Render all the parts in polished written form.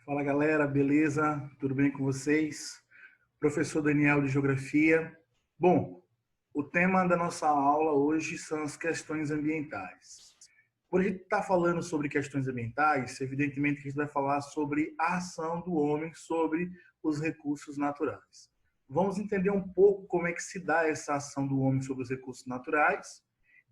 Fala galera, beleza? Tudo bem com vocês? Professor Daniel de Geografia. Bom, o tema da nossa aula hoje são as questões ambientais. Por a gente estar falando sobre questões ambientais, evidentemente que a gente vai falar sobre a ação do homem sobre os recursos naturais. Vamos entender um pouco como é que se dá essa ação do homem sobre os recursos naturais,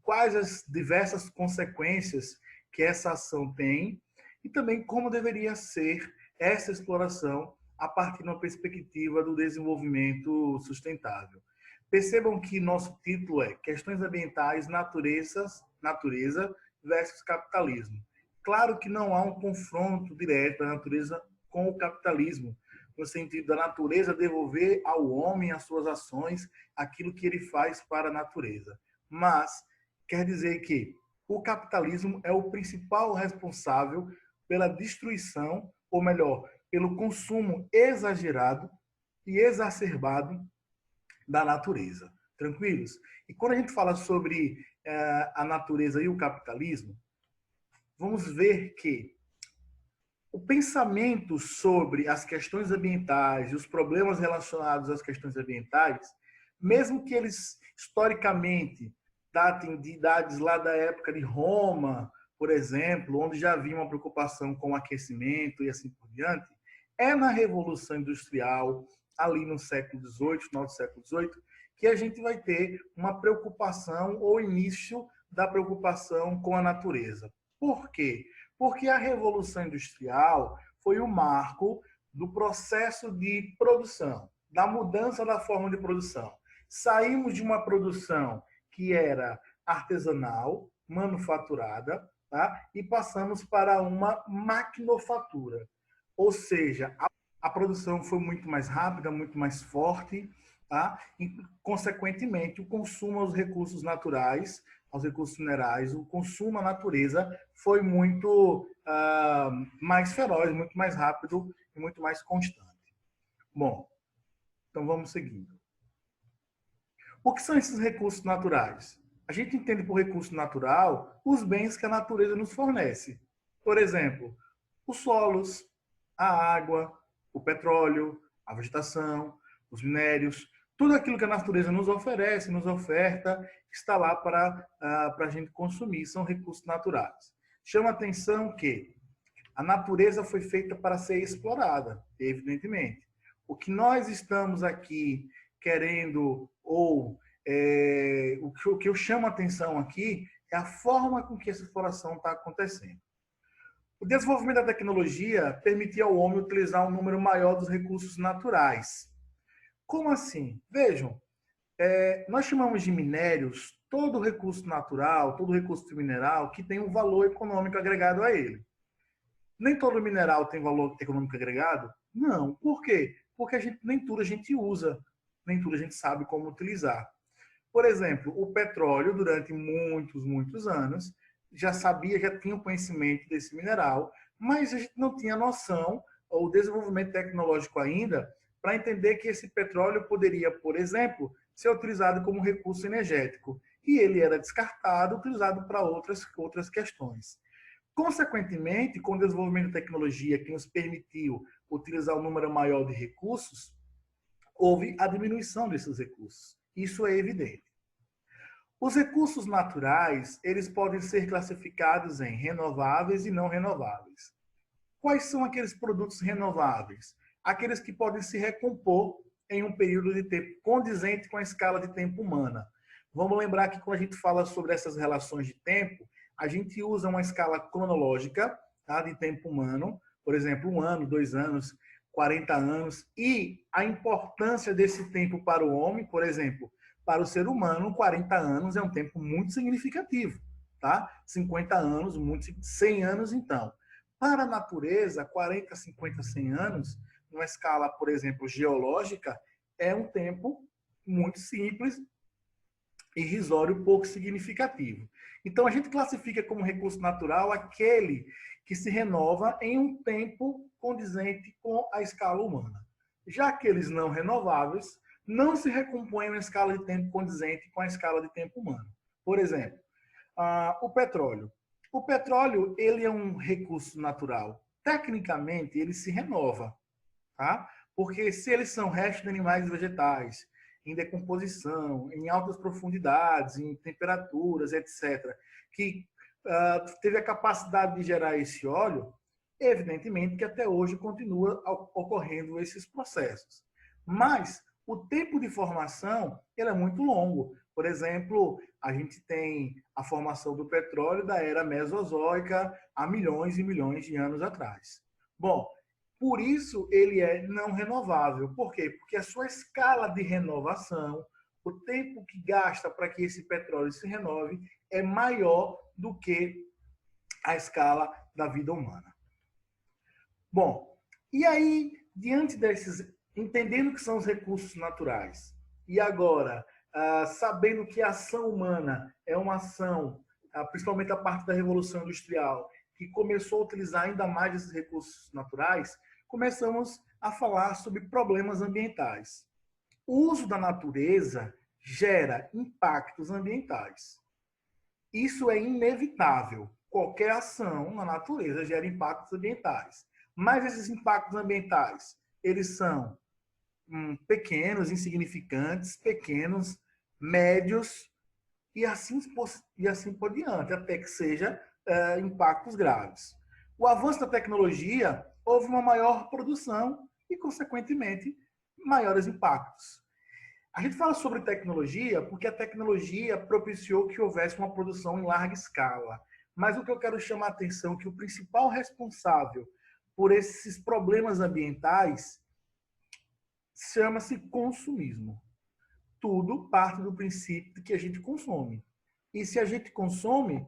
quais as diversas consequências que essa ação tem e também como deveria ser essa exploração a partir de uma perspectiva do desenvolvimento sustentável. Percebam que nosso título é Questões Ambientais, Natureza versus Capitalismo. Claro que não há um confronto direto da natureza com o capitalismo, no sentido da natureza devolver ao homem as suas ações, aquilo que ele faz para a natureza. Mas quer dizer que o capitalismo é o principal responsável pela destruição, ou melhor, pelo consumo exagerado e exacerbado da natureza. Tranquilos? E quando a gente fala sobre a natureza e o capitalismo, vamos ver que o pensamento sobre as questões ambientais e os problemas relacionados às questões ambientais, mesmo que eles historicamente datem de idades lá da época de Roma, por exemplo, onde já havia uma preocupação com o aquecimento e assim por diante, é na Revolução Industrial, ali no século XVIII, final do século XVIII, que a gente vai ter uma preocupação ou início da preocupação com a natureza. Por quê? Porque a Revolução Industrial foi o marco do processo de produção, da mudança da forma de produção. Saímos de uma produção que era artesanal, manufaturada, tá? E passamos para uma maquinofatura. Ou seja, a produção foi muito mais rápida, muito mais forte, tá? E, consequentemente, o consumo aos recursos naturais, aos recursos minerais, o consumo à natureza foi muito mais feroz, muito mais rápido e muito mais constante. Bom, então vamos seguindo. O que são esses recursos naturais? A gente entende por recurso natural os bens que a natureza nos fornece. Por exemplo, os solos, a água, o petróleo, a vegetação, os minérios, tudo aquilo que a natureza nos oferece, nos oferta, está lá para a gente consumir, são recursos naturais. Chama a atenção que a natureza foi feita para ser explorada, evidentemente. O que nós estamos aqui querendo, ou o que eu chamo a atenção aqui, é a forma com que essa exploração está acontecendo. O desenvolvimento da tecnologia permitia ao homem utilizar um número maior dos recursos naturais. Como assim? Vejam, nós chamamos de minérios todo recurso natural, todo recurso mineral que tem um valor econômico agregado a ele. Nem todo mineral tem valor econômico agregado? Não. Por quê? Porque nem tudo a gente usa, nem tudo a gente sabe como utilizar. Por exemplo, o petróleo, durante muitos anos, já tinha o conhecimento desse mineral, mas a gente não tinha noção ou desenvolvimento tecnológico ainda para entender que esse petróleo poderia, por exemplo, ser utilizado como recurso energético. E ele era descartado, utilizado para outras questões. Consequentemente, com o desenvolvimento da tecnologia que nos permitiu utilizar um número maior de recursos, houve a diminuição desses recursos. Isso é evidente. Os recursos naturais, eles podem ser classificados em renováveis e não renováveis. Quais são aqueles produtos renováveis? Aqueles que podem se recompor em um período de tempo condizente com a escala de tempo humana. Vamos lembrar que quando a gente fala sobre essas relações de tempo, a gente usa uma escala cronológica, tá, de tempo humano, por exemplo, 1 ano, 2 anos, 40 anos, e a importância desse tempo para o homem, por exemplo, para o ser humano, 40 anos é um tempo muito significativo, tá? 50 anos, 100 anos, então. Para a natureza, 40, 50, 100 anos, numa escala, por exemplo, geológica, é um tempo muito simples, irrisório, pouco significativo. Então, a gente classifica como recurso natural aquele que se renova em um tempo condizente com a escala humana. Já aqueles não renováveis não se recompõem em escala de tempo condizente com a escala de tempo humano. Por exemplo, o petróleo. O petróleo, ele é um recurso natural, tecnicamente, ele se renova, tá? Porque se eles são restos de animais e vegetais, em decomposição, em altas profundidades, em temperaturas, etc., que teve a capacidade de gerar esse óleo, evidentemente que até hoje continua ocorrendo esses processos. Mas o tempo de formação ele é muito longo. Por exemplo, a gente tem a formação do petróleo da era mesozoica há milhões e milhões de anos atrás. Bom, por isso ele é não renovável. Por quê? Porque a sua escala de renovação, o tempo que gasta para que esse petróleo se renove, é maior do que a escala da vida humana. Bom, e aí, diante desses, entendendo que são os recursos naturais, e agora, sabendo que a ação humana é uma ação, principalmente a parte da Revolução Industrial, que começou a utilizar ainda mais esses recursos naturais, começamos a falar sobre problemas ambientais. O uso da natureza gera impactos ambientais. Isso é inevitável. Qualquer ação na natureza gera impactos ambientais. Mas esses impactos ambientais, eles são pequenos, insignificantes, pequenos, médios e assim por diante, até que seja impactos graves. O avanço da tecnologia houve uma maior produção e, consequentemente, maiores impactos. A gente fala sobre tecnologia porque a tecnologia propiciou que houvesse uma produção em larga escala. Mas o que eu quero chamar a atenção é que o principal responsável por esses problemas ambientais chama-se consumismo. Tudo parte do princípio de que a gente consome. E se a gente consome,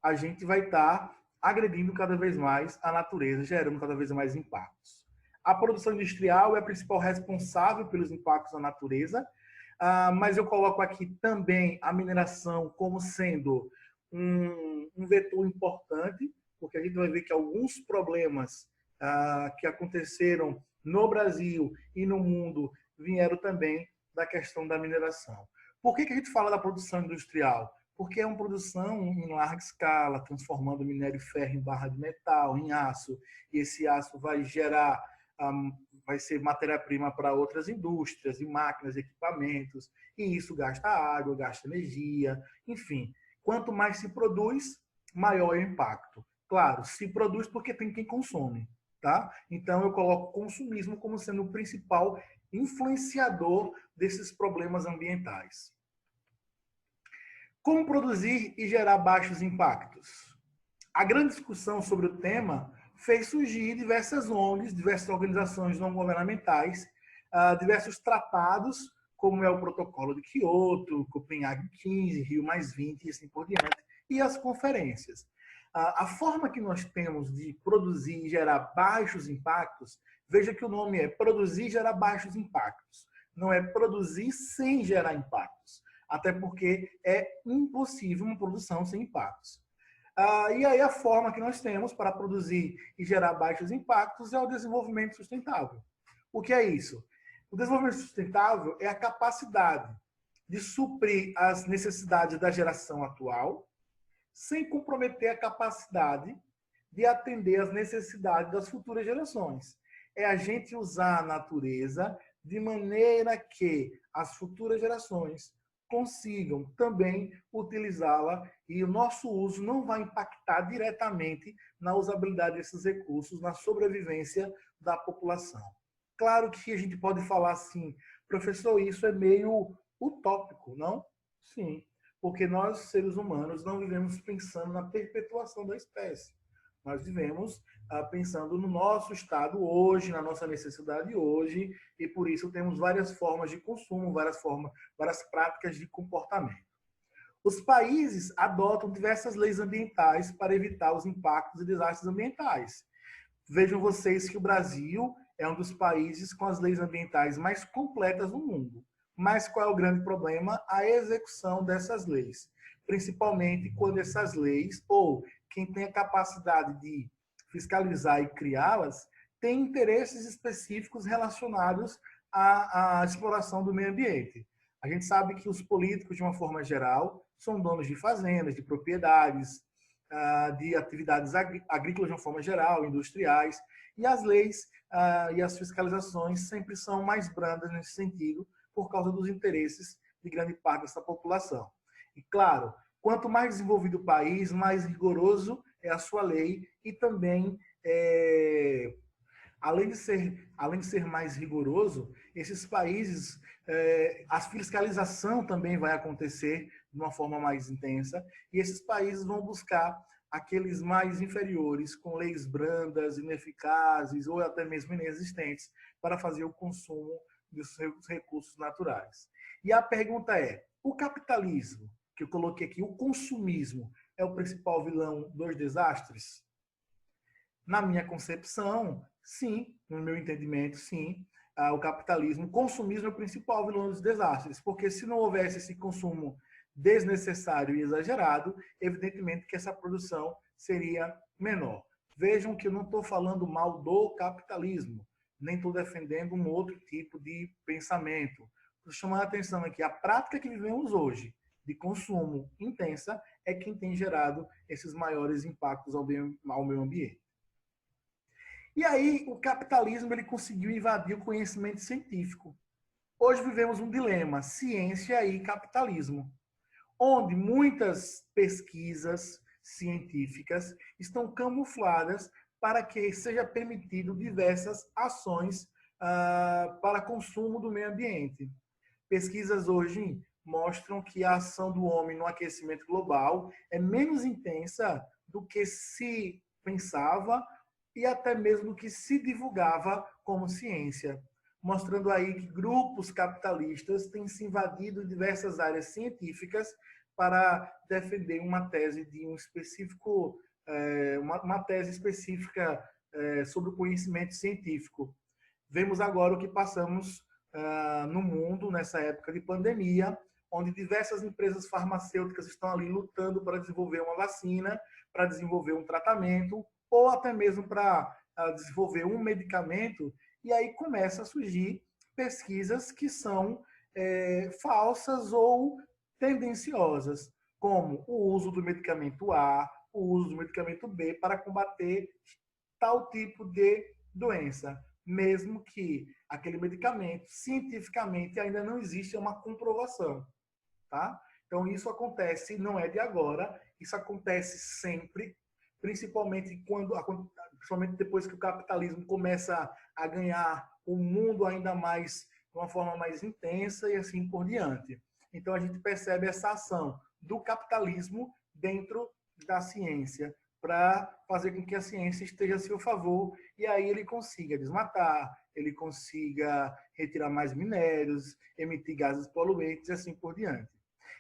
a gente vai estar agredindo cada vez mais a natureza, gerando cada vez mais impactos. A produção industrial é a principal responsável pelos impactos na natureza, mas eu coloco aqui também a mineração como sendo um vetor importante, porque a gente vai ver que alguns problemas que aconteceram no Brasil e no mundo vieram também da questão da mineração. Por que a gente fala da produção industrial? Porque é uma produção em larga escala, transformando minério e ferro em barra de metal, em aço, e esse aço vai gerar, vai ser matéria-prima para outras indústrias, e máquinas, equipamentos, e isso gasta água, gasta energia, enfim. Quanto mais se produz, maior é o impacto. Claro, se produz porque tem quem consome, tá? Então eu coloco o consumismo como sendo o principal influenciador desses problemas ambientais. Como produzir e gerar baixos impactos? A grande discussão sobre o tema fez surgir diversas ONGs, diversas organizações não governamentais, diversos tratados, como é o Protocolo de Quioto, Copenhague 15, Rio +20 e assim por diante, e as conferências. A forma que nós temos de produzir e gerar baixos impactos, veja que o nome é produzir e gerar baixos impactos, não é produzir sem gerar impactos, até porque é impossível uma produção sem impactos. E aí a forma que nós temos para produzir e gerar baixos impactos é o desenvolvimento sustentável. O que é isso? O desenvolvimento sustentável é a capacidade de suprir as necessidades da geração atual, sem comprometer a capacidade de atender às necessidades das futuras gerações. É a gente usar a natureza de maneira que as futuras gerações consigam também utilizá-la e o nosso uso não vai impactar diretamente na usabilidade desses recursos, na sobrevivência da população. Claro que a gente pode falar assim, professor, isso é meio utópico, não? Sim, porque nós, seres humanos, não vivemos pensando na perpetuação da espécie. Nós vivemos pensando no nosso estado hoje, na nossa necessidade hoje, e por isso temos várias formas de consumo, várias práticas de comportamento. Os países adotam diversas leis ambientais para evitar os impactos e desastres ambientais. Vejam vocês que o Brasil é um dos países com as leis ambientais mais completas do mundo. Mas qual é o grande problema? A execução dessas leis. Principalmente quando essas leis, ou quem tem a capacidade de fiscalizar e criá-las, tem interesses específicos relacionados à exploração do meio ambiente. A gente sabe que os políticos, de uma forma geral, são donos de fazendas, de propriedades, de atividades agrícolas de uma forma geral, industriais, e as leis e as fiscalizações sempre são mais brandas nesse sentido, por causa dos interesses de grande parte dessa população. E, claro, quanto mais desenvolvido o país, mais rigoroso é a sua lei e também, além de ser mais rigoroso, esses países, a fiscalização também vai acontecer de uma forma mais intensa e esses países vão buscar aqueles mais inferiores, com leis brandas, ineficazes ou até mesmo inexistentes, para fazer o consumo dos seus recursos naturais. E a pergunta é, o capitalismo, que eu coloquei aqui, o consumismo, é o principal vilão dos desastres? Na minha concepção, sim. No meu entendimento, sim. O capitalismo, o consumismo é o principal vilão dos desastres, porque se não houvesse esse consumo desnecessário e exagerado, evidentemente que essa produção seria menor. Vejam que eu não estou falando mal do capitalismo, nem estou defendendo um outro tipo de pensamento. Estou chamando a atenção aqui, a prática que vivemos hoje, de consumo intensa, é quem tem gerado esses maiores impactos ao meio ambiente. E aí, o capitalismo ele conseguiu invadir o conhecimento científico. Hoje vivemos um dilema, ciência e capitalismo, onde muitas pesquisas científicas estão camufladas para que seja permitido diversas ações para consumo do meio ambiente. Pesquisas hoje mostram que a ação do homem no aquecimento global é menos intensa do que se pensava e até mesmo do que se divulgava como ciência, mostrando aí que grupos capitalistas têm se invadido diversas áreas científicas para defender uma tese de um específico, uma tese específica sobre o conhecimento científico. Vemos agora o que passamos no mundo nessa época de pandemia, onde diversas empresas farmacêuticas estão ali lutando para desenvolver uma vacina, para desenvolver um tratamento, ou até mesmo para desenvolver um medicamento, e aí começa a surgir pesquisas que são falsas ou tendenciosas, como o uso do medicamento A, o uso do medicamento B para combater tal tipo de doença, mesmo que aquele medicamento, cientificamente, ainda não existe uma comprovação. Tá? Então, isso acontece, não é de agora, isso acontece sempre, principalmente depois que o capitalismo começa a ganhar o mundo ainda mais, de uma forma mais intensa e assim por diante. Então, a gente percebe essa ação do capitalismo dentro da ciência, para fazer com que a ciência esteja a seu favor e aí ele consiga desmatar, ele consiga retirar mais minérios, emitir gases poluentes e assim por diante.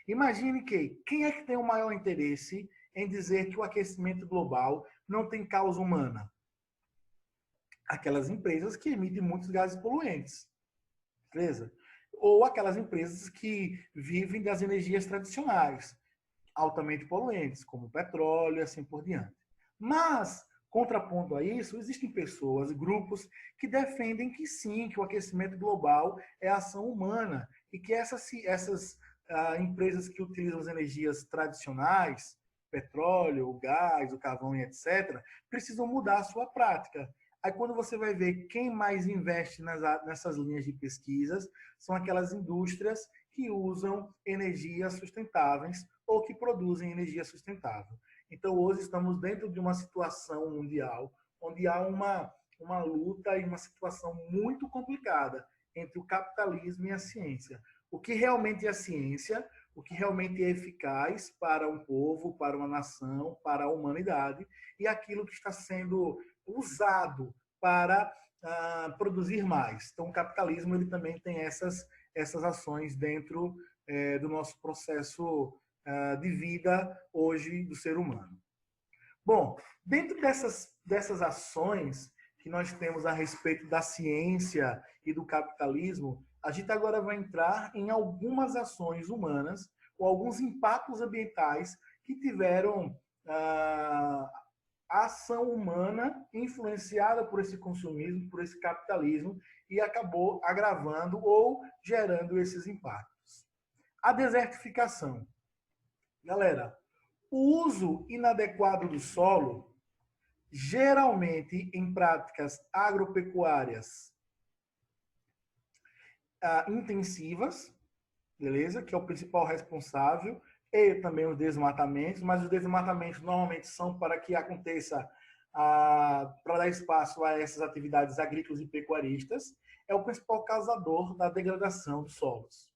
Imagine que quem é que tem o maior interesse em dizer que o aquecimento global não tem causa humana? Aquelas empresas que emitem muitos gases poluentes, beleza? Ou aquelas empresas que vivem das energias tradicionais, altamente poluentes, como petróleo e assim por diante. Mas, contrapondo a isso, existem pessoas, grupos que defendem que sim, que o aquecimento global é ação humana e que essas empresas que utilizam as energias tradicionais, petróleo, o gás, o carvão e etc., precisam mudar a sua prática. Aí, quando você vai ver quem mais investe nessas linhas de pesquisas, são aquelas indústrias que usam energias sustentáveis ou que produzem energia sustentável. Então, hoje estamos dentro de uma situação mundial onde há uma luta e uma situação muito complicada entre o capitalismo e a ciência. O que realmente é a ciência, o que realmente é eficaz para um povo, para uma nação, para a humanidade, e aquilo que está sendo usado para produzir mais. Então, o capitalismo ele também tem essas ações dentro do nosso processo de vida hoje do ser humano. Bom, dentro dessas ações que nós temos a respeito da ciência e do capitalismo, a gente agora vai entrar em algumas ações humanas ou alguns impactos ambientais que tiveram a ação humana influenciada por esse consumismo, por esse capitalismo e acabou agravando ou gerando esses impactos. A desertificação. Galera, O uso inadequado do solo, geralmente em práticas agropecuárias intensivas, beleza? Que é o principal responsável, e também os desmatamentos, mas os desmatamentos normalmente são para que aconteça, para dar espaço a essas atividades agrícolas e pecuaristas, é o principal causador da degradação dos solos.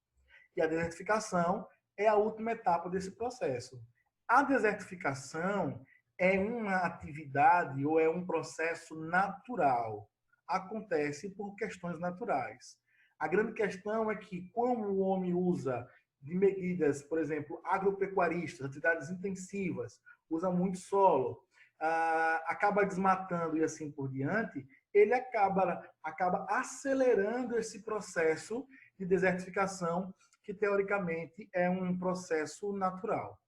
E a desertificação é a última etapa desse processo. A desertificação é uma atividade ou é um processo natural. Acontece por questões naturais. A grande questão é que, como o homem usa de medidas, por exemplo, agropecuaristas, atividades intensivas, usa muito solo, acaba desmatando e assim por diante, ele acaba acelerando esse processo de desertificação, que teoricamente é um processo natural.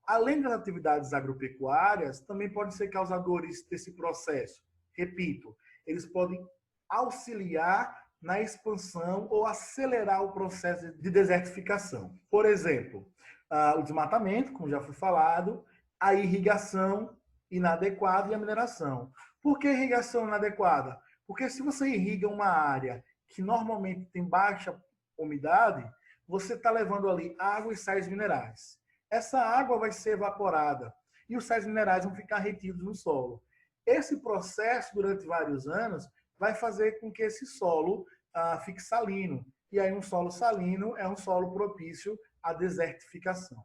Além das atividades agropecuárias, também podem ser causadores desse processo. Repito, eles podem auxiliar na expansão ou acelerar o processo de desertificação. Por exemplo, o desmatamento, como já foi falado, a irrigação inadequada e a mineração. Por que irrigação inadequada? Porque se você irriga uma área que normalmente tem baixa umidade, você está levando ali água e sais minerais. Essa água vai ser evaporada e os sais minerais vão ficar retidos no solo. Esse processo, durante vários anos, vai fazer com que esse solo fique salino. E aí um solo salino é um solo propício à desertificação.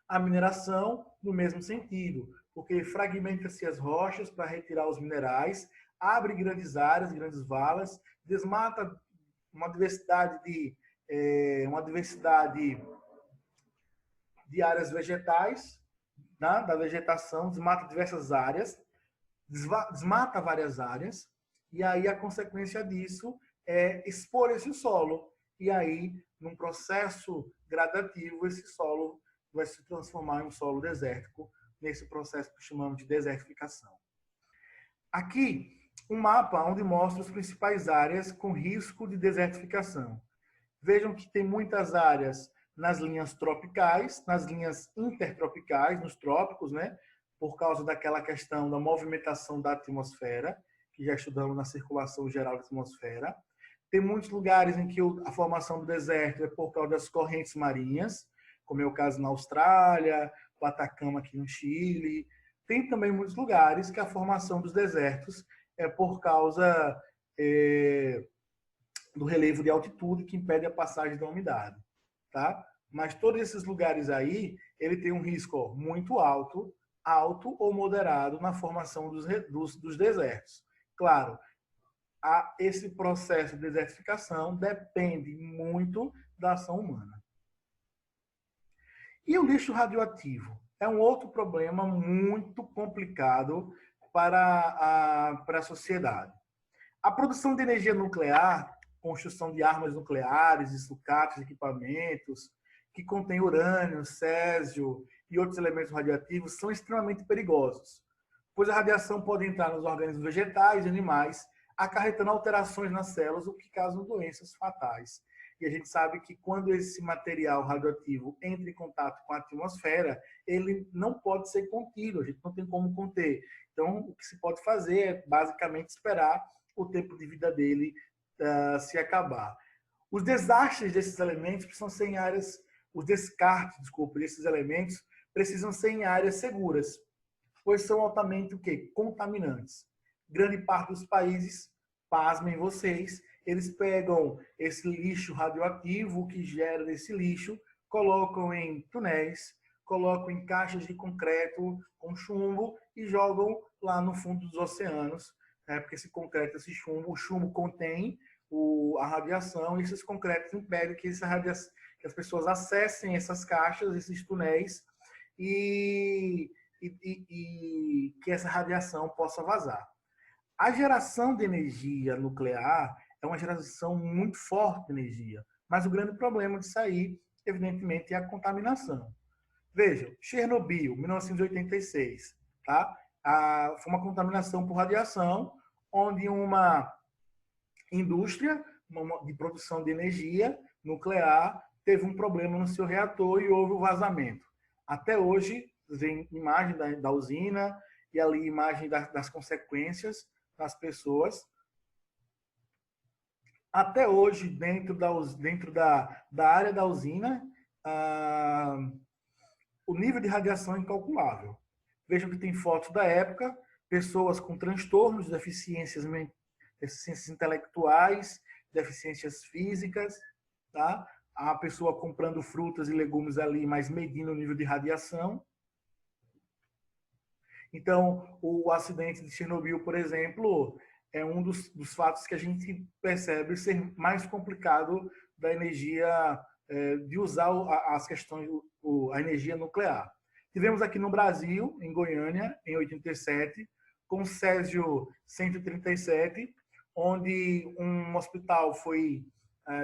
A mineração, no mesmo sentido, porque fragmenta-se as rochas para retirar os minerais, abre grandes áreas, grandes valas, desmata uma diversidade de áreas vegetais, né, da vegetação, desmata diversas áreas, desmata várias áreas, e aí a consequência disso é expor esse solo. E aí, num processo gradativo, esse solo vai se transformar em um solo desértico, nesse processo que chamamos de desertificação. Aqui, um mapa onde mostra as principais áreas com risco de desertificação. Vejam que tem muitas áreas nas linhas tropicais, nas linhas intertropicais, nos trópicos, né? Por causa daquela questão da movimentação da atmosfera, que já estudamos na circulação geral da atmosfera. Tem muitos lugares em que a formação do deserto é por causa das correntes marinhas, como é o caso na Austrália, o Atacama aqui no Chile. Tem também muitos lugares que a formação dos desertos é por causa do relevo de altitude que impede a passagem da umidade, tá? Mas todos esses lugares aí, ele tem um risco muito alto ou moderado na formação dos desertos. Claro, esse processo de desertificação depende muito da ação humana. E o lixo radioativo? É um outro problema muito complicado para a sociedade. A produção de energia nuclear, construção de armas nucleares, de sucatos, equipamentos, que contém urânio, césio e outros elementos radioativos, são extremamente perigosos, pois a radiação pode entrar nos organismos vegetais e animais, acarretando alterações nas células, o que causam doenças fatais. E a gente sabe que quando esse material radioativo entra em contato com a atmosfera, ele não pode ser contido, a gente não tem como conter. Então, o que se pode fazer é basicamente esperar o tempo de vida dele se acabar. Os desastres desses elementos precisam ser em áreas, os descartes, desculpa, desses elementos precisam ser em áreas seguras, pois são altamente o quê? Contaminantes. Grande parte dos países, pasmem vocês, eles pegam esse lixo radioativo que gera desse lixo, colocam em túneis, colocam em caixas de concreto com chumbo e jogam lá no fundo dos oceanos, porque esse concreto, esse chumbo, o chumbo contém a radiação e esses concretos impedem que as pessoas acessem essas caixas, esses túneis e que essa radiação possa vazar. A geração de energia nuclear é uma geração muito forte de energia, mas o grande problema disso aí, evidentemente, é a contaminação. Vejam, Chernobyl, 1986, tá? Foi uma contaminação por radiação, onde uma indústria de produção de energia nuclear teve um problema no seu reator e houve um vazamento. Até hoje, vem imagem da usina e ali imagem das consequências das pessoas. Até hoje, dentro da área da usina, o nível de radiação é incalculável. Vejam que tem fotos da época, pessoas com transtornos, deficiências intelectuais, deficiências físicas, tá? A pessoa comprando frutas e legumes ali, mas medindo o nível de radiação. Então, o acidente de Chernobyl, por exemplo, é um dos fatos que a gente percebe ser mais complicado da energia, de usar as questões, a energia nuclear. Tivemos aqui no Brasil, em Goiânia, em 87, com o Césio 137, onde um hospital foi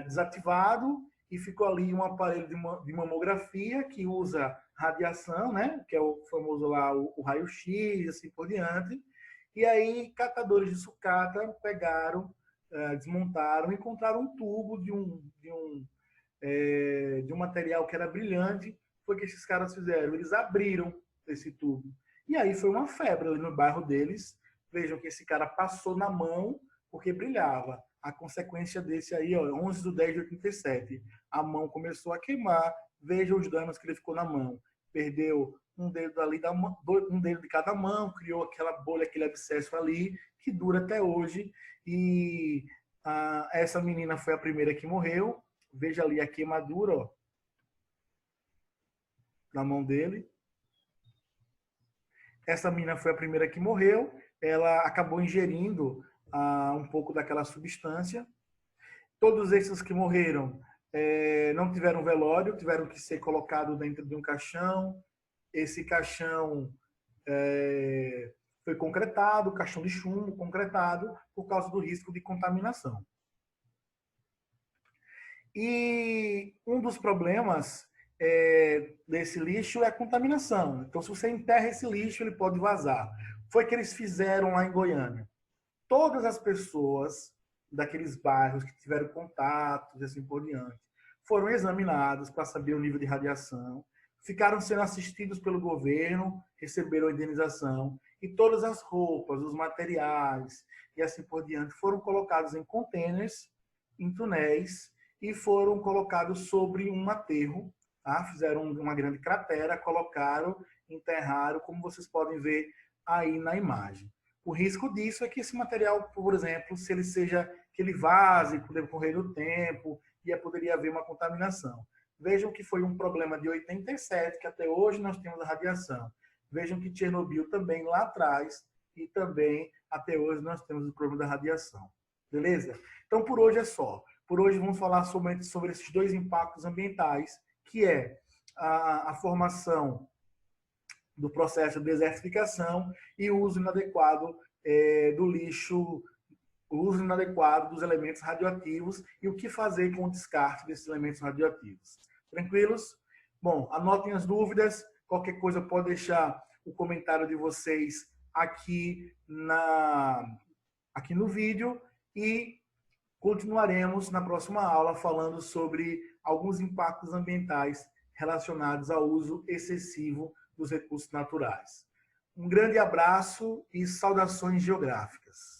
desativado e ficou ali um aparelho de mamografia que usa radiação, né? Que é o famoso lá o raio-x, assim por diante. E aí, catadores de sucata pegaram, desmontaram, encontraram um tubo de um material que era brilhante. Foi o que esses caras fizeram. Eles abriram esse tubo. E aí foi uma febre ali no bairro deles. Vejam que esse cara passou na mão porque brilhava. A consequência desse aí, ó, 11/10/87. A mão começou a queimar. Vejam os danos que ele ficou na mão. Perdeu um dedo ali um dedo de cada mão, criou aquela bolha, aquele abscesso ali, que dura até hoje. E essa menina foi a primeira que morreu. Veja ali a queimadura, ó, na mão dele. Essa menina foi a primeira que morreu. Ela acabou ingerindo um pouco daquela substância. Todos esses que morreram não tiveram velório, tiveram que ser colocados dentro de um caixão. Esse caixão foi concretado, caixão de chumbo concretado, por causa do risco de contaminação. E um dos problemas desse lixo é a contaminação. Então, se você enterra esse lixo, ele pode vazar. Foi o que eles fizeram lá em Goiânia. Todas as pessoas daqueles bairros que tiveram contatos e assim por diante foram examinadas para saber o nível de radiação, ficaram sendo assistidos pelo governo, receberam a indenização, e todas as roupas, os materiais e assim por diante foram colocados em contêineres, em túneis, e foram colocados sobre um aterro, tá? Fizeram uma grande cratera, colocaram, enterraram, como vocês podem ver aí na imagem. O risco disso é que esse material, por exemplo, se ele que ele vaze com o decorrer do tempo, e poderia haver uma contaminação. Vejam que foi um problema de 87, que até hoje nós temos a radiação. Vejam que Chernobyl também lá atrás, e também até hoje nós temos o problema da radiação. Beleza? Então, por hoje é só. Por hoje vamos falar somente sobre esses dois impactos ambientais, que é a formação do processo de desertificação e o uso inadequado do lixo, o uso inadequado dos elementos radioativos e o que fazer com o descarte desses elementos radioativos. Tranquilos? Bom, anotem as dúvidas. Qualquer coisa pode deixar o comentário de vocês aqui no vídeo e continuaremos na próxima aula falando sobre alguns impactos ambientais relacionados ao uso excessivo dos recursos naturais. Um grande abraço e saudações geográficas.